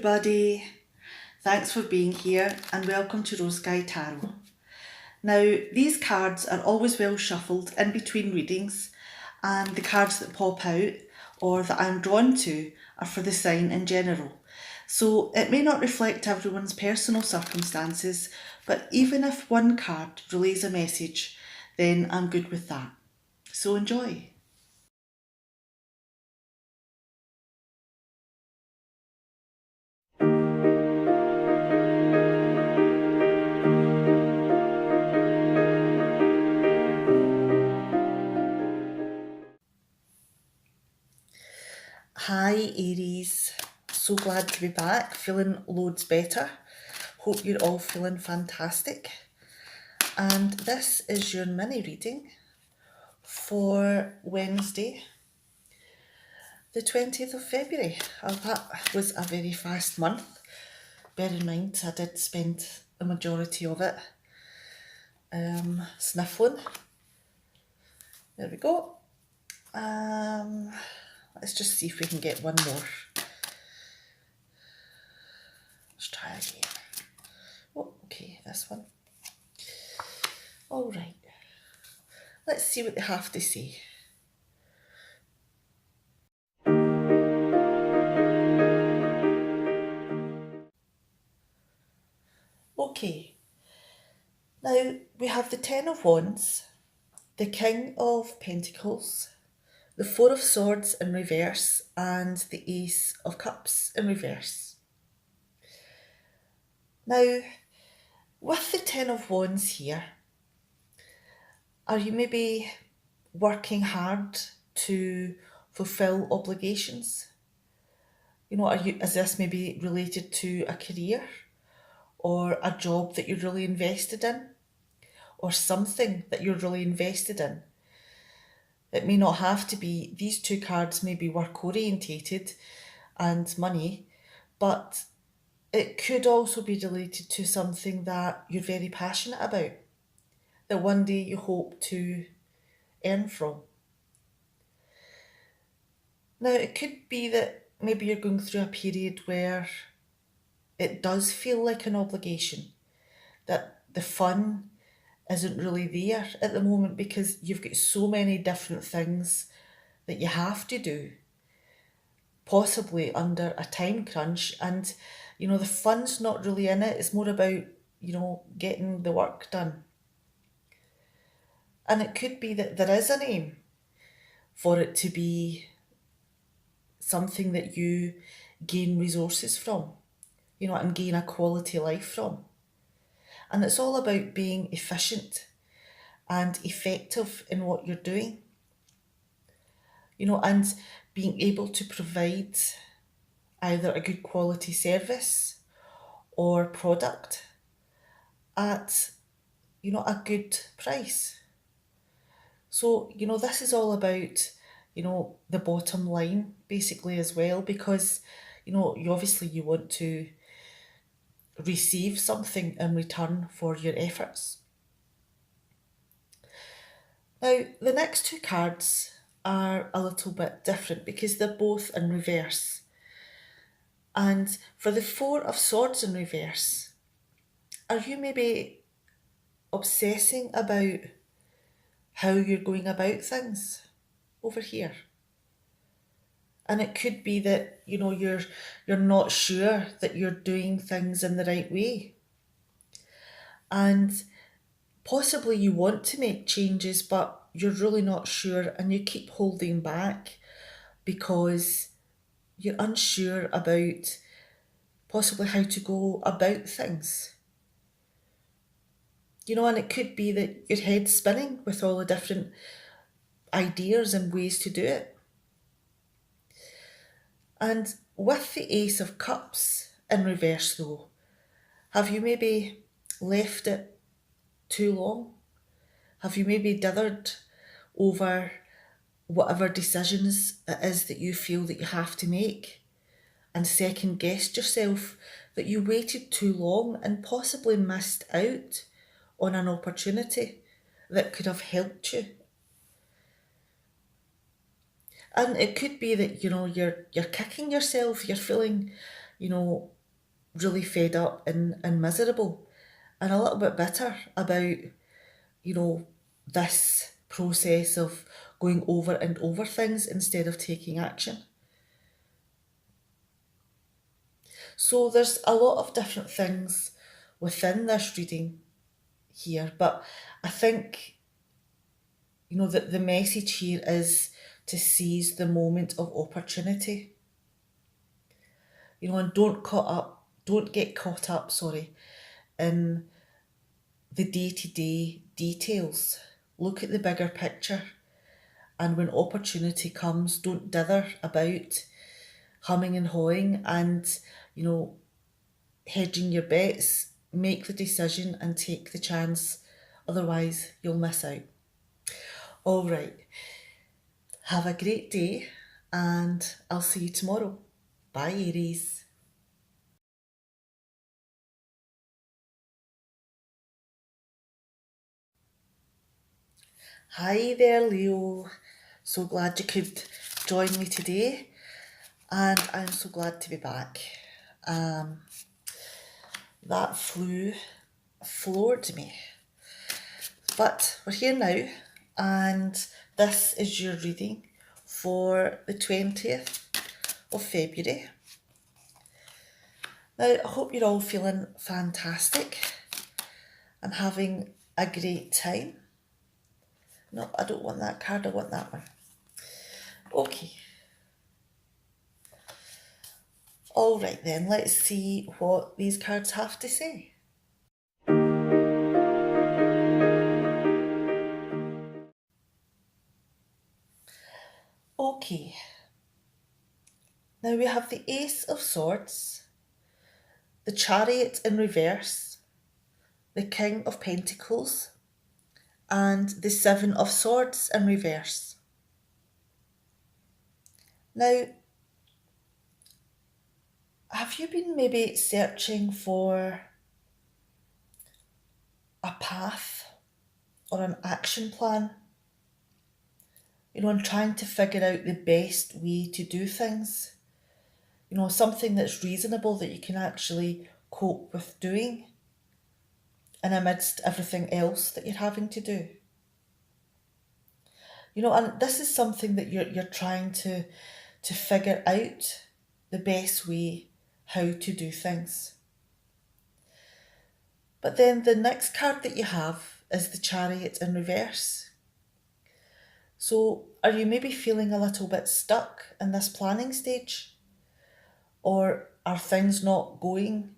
everybody. Thanks for being here and welcome to Rose Sky Tarot. Now, these cards are always well shuffled in between readings, and the cards that pop out or that I'm drawn to are for the sign in general. So it may not reflect everyone's personal circumstances, but even if one card relays a message, then I'm good with that. So enjoy. Hi Aries, so glad to be back, feeling loads better. Hope you're all feeling fantastic. And this is your mini reading for Wednesday, the 20th of February. That was a very fast month. Bear in mind, I did spend the majority of it sniffling. There we go. Let's just see if we can get one more. Let's try again. Oh, okay, this one. All right. Let's see what they have to say. Okay. Now, we have the Ten of Wands, the King of Pentacles, the Four of Swords in reverse, and the Ace of Cups in reverse. Now, with the Ten of Wands here, are you maybe working hard to fulfill obligations? You know, is this maybe related to a career or a job that you're really invested in, or something that you're really invested in? It may not have to be, these two cards may be work orientated and money, but it could also be related to something that you're very passionate about, that one day you hope to earn from. Now, it could be that maybe you're going through a period where it does feel like an obligation, that the fun isn't really there at the moment because you've got so many different things that you have to do, possibly under a time crunch, and you know the fun's not really in it. It's more about, you know, getting the work done. And it could be that there is an aim for it to be something that you gain resources from, you know, and gain a quality life from. And it's all about being efficient and effective in what you're doing, you know, and being able to provide either a good quality service or product at, you know, a good price. So, you know, this is all about, you know, the bottom line basically as well, because, you know, you want to receive something in return for your efforts. Now, the next two cards are a little bit different because they're both in reverse. And for the Four of Swords in reverse, are you maybe obsessing about how you're going about things over here? And it could be that, you know, you're not sure that you're doing things in the right way. And possibly you want to make changes, but you're really not sure and you keep holding back because you're unsure about possibly how to go about things. You know, and it could be that your head's spinning with all the different ideas and ways to do it. And with the Ace of Cups in reverse though, have you maybe left it too long? Have you maybe dithered over whatever decisions it is that you feel that you have to make, and second guessed yourself that you waited too long and possibly missed out on an opportunity that could have helped you? And it could be that, you know, you're kicking yourself, you're feeling, you know, really fed up and miserable and a little bit bitter about, this process of going over and over things instead of taking action. So there's a lot of different things within this reading here, but I think, that the message here is to seize the moment of opportunity. And don't get caught up, in the day-to-day details. Look at the bigger picture. And when opportunity comes, don't dither about humming and hawing and, hedging your bets. Make the decision and take the chance. Otherwise, you'll miss out. All right. Have a great day and I'll see you tomorrow. Bye, Aries. Hi there, Leo. So glad you could join me today, and I'm so glad to be back. That flu floored me, but we're here now, and this is your reading for the 20th of February. Now, I hope you're all feeling fantastic and having a great time. No, I don't want that card, I want that one. Okay. All right then, let's see what these cards have to say. Okay. Now we have the Ace of Swords, the Chariot in reverse, the King of Pentacles, and the Seven of Swords in reverse. Now, have you been maybe searching for a path or an action plan? And trying to figure out the best way to do things? Something that's reasonable that you can actually cope with doing and amidst everything else that you're having to do. And this is something that you're trying to figure out the best way how to do things. But then the next card that you have is the Chariot in reverse. So are you maybe feeling a little bit stuck in this planning stage? Or are things not going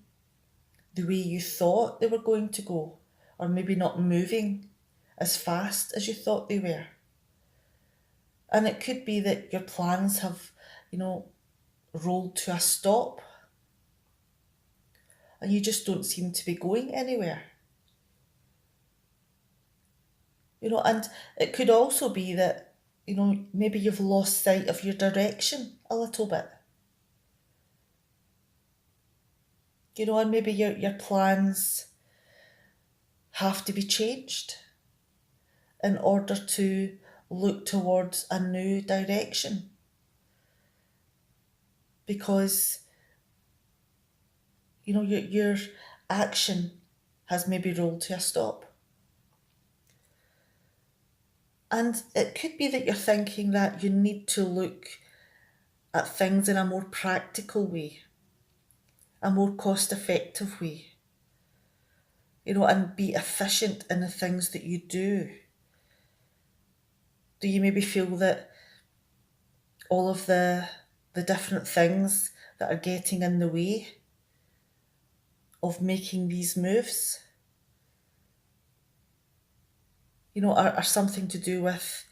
the way you thought they were going to go? Or maybe not moving as fast as you thought they were? And it could be that your plans have, rolled to a stop and you just don't seem to be going anywhere. And it could also be that, maybe you've lost sight of your direction a little bit. And maybe your plans have to be changed in order to look towards a new direction. Because, your action has maybe rolled to a stop. And it could be that you're thinking that you need to look at things in a more practical way, a more cost-effective way, and be efficient in the things that you do. Do you maybe feel that all of the different things that are getting in the way of making these moves, are something to do with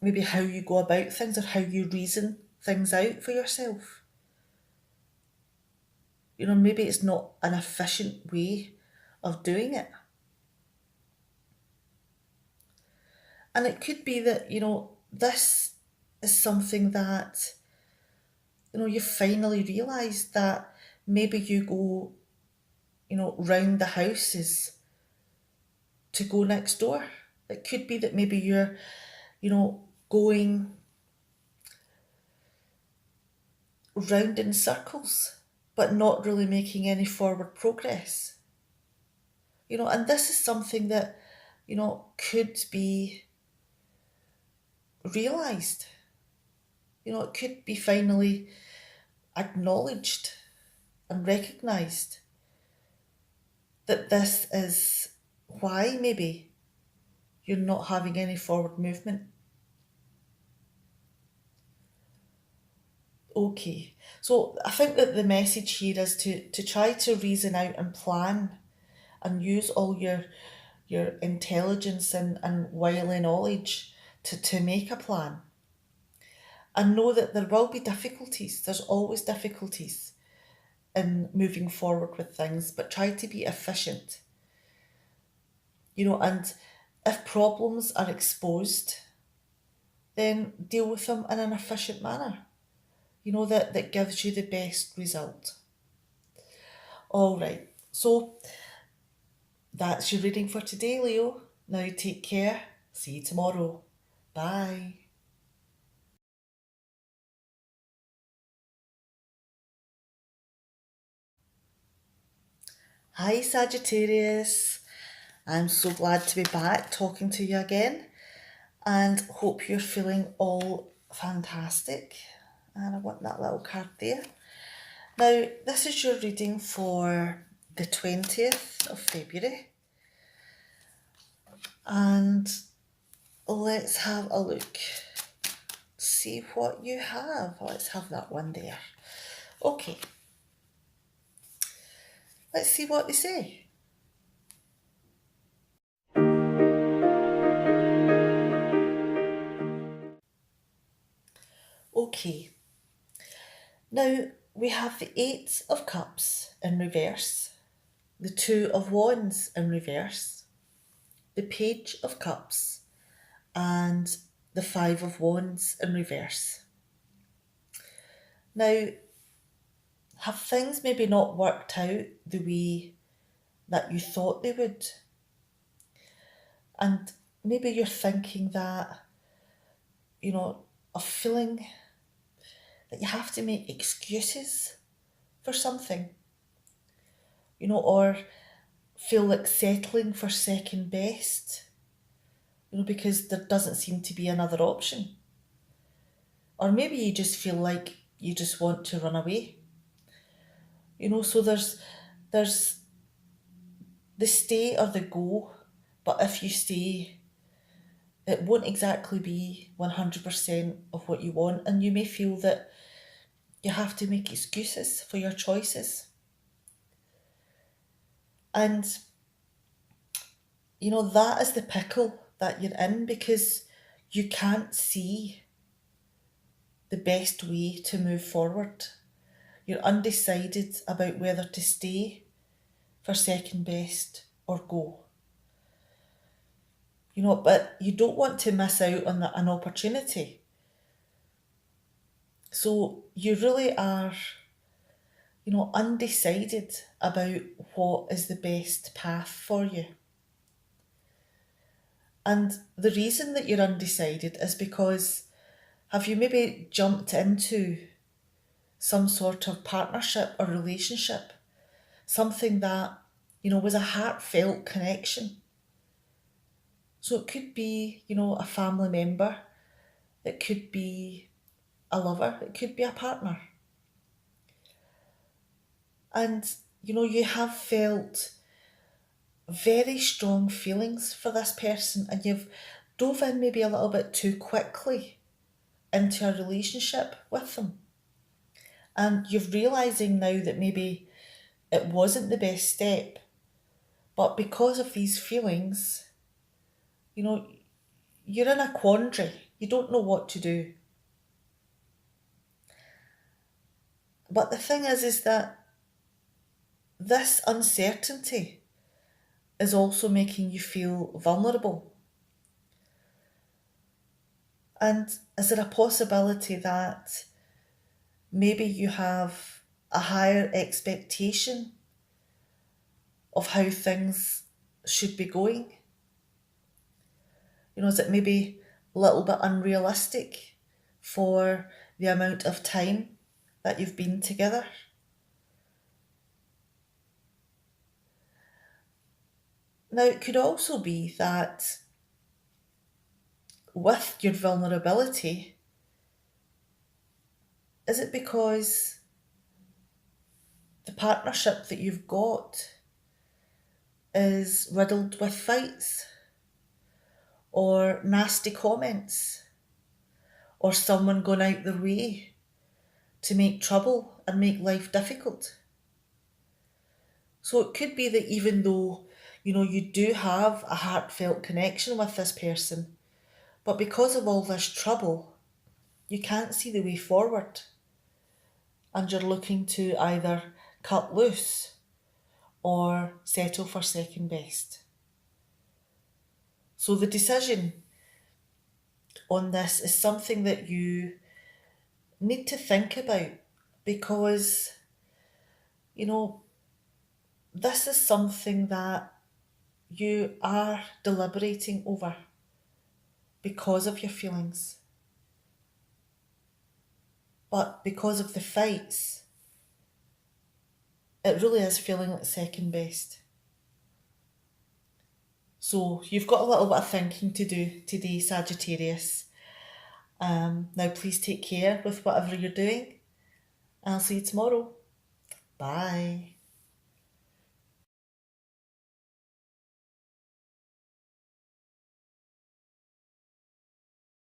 maybe how you go about things or how you reason things out for yourself? Maybe it's not an efficient way of doing it. And it could be that, this is something that, you finally realise that maybe you go, round the houses to go next door. It could be that maybe you're, going round in circles but not really making any forward progress. And this is something that, could be realised. It could be finally acknowledged and recognised that this is why maybe you're not having any forward movement. Okay, so I think that the message here is to try to reason out and plan and use all your intelligence and wily knowledge to make a plan. And know that there will be difficulties. There's always difficulties in moving forward with things, but try to be efficient. And if problems are exposed, then deal with them in an efficient manner, that gives you the best result. All right, so that's your reading for today, Leo. Now take care. See you tomorrow. Bye. Hi, Sagittarius. I'm so glad to be back talking to you again and hope you're feeling all fantastic. And I want that little card there. Now, this is your reading for the 20th of February. And let's have a look. See what you have. Let's have that one there. Okay. Let's see what they say. Okay. Now, we have the Eight of Cups in reverse, the Two of Wands in reverse, the Page of Cups, and the Five of Wands in reverse. Now, have things maybe not worked out the way that you thought they would? And maybe you're thinking that, a feeling that you have to make excuses for something, or feel like settling for second best, because there doesn't seem to be another option. Or maybe you just feel like you just want to run away. So there's the stay or the go, but if you stay, it won't exactly be 100% of what you want, and you may feel that you have to make excuses for your choices. And, that is the pickle that you're in, because you can't see the best way to move forward. You're undecided about whether to stay for second best or go. But you don't want to miss out on an opportunity. So you really are, undecided about what is the best path for you. And the reason that you're undecided is because have you maybe jumped into some sort of partnership or relationship, something that, was a heartfelt connection. So it could be, a family member, it could be a lover, it could be a partner. And, you have felt very strong feelings for this person, and you've dove in maybe a little bit too quickly into a relationship with them. And you're realising now that maybe it wasn't the best step, but because of these feelings, you're in a quandary. You don't know what to do. But the thing is that this uncertainty is also making you feel vulnerable. And is there a possibility that maybe you have a higher expectation of how things should be going? Is it maybe a little bit unrealistic for the amount of time that you've been together? Now, it could also be that with your vulnerability, is it because the partnership that you've got is riddled with fights or nasty comments or someone going out their way to make trouble and make life difficult? So it could be that even though, you do have a heartfelt connection with this person, but because of all this trouble, you can't see the way forward and you're looking to either cut loose or settle for second best. So the decision on this is something that you need to think about because, you know, this is something that you are deliberating over because of your feelings. But because of the fights, it really is feeling like second best. So you've got a little bit of thinking to do today, Sagittarius. Now please take care with whatever you're doing. I'll see you tomorrow. Bye.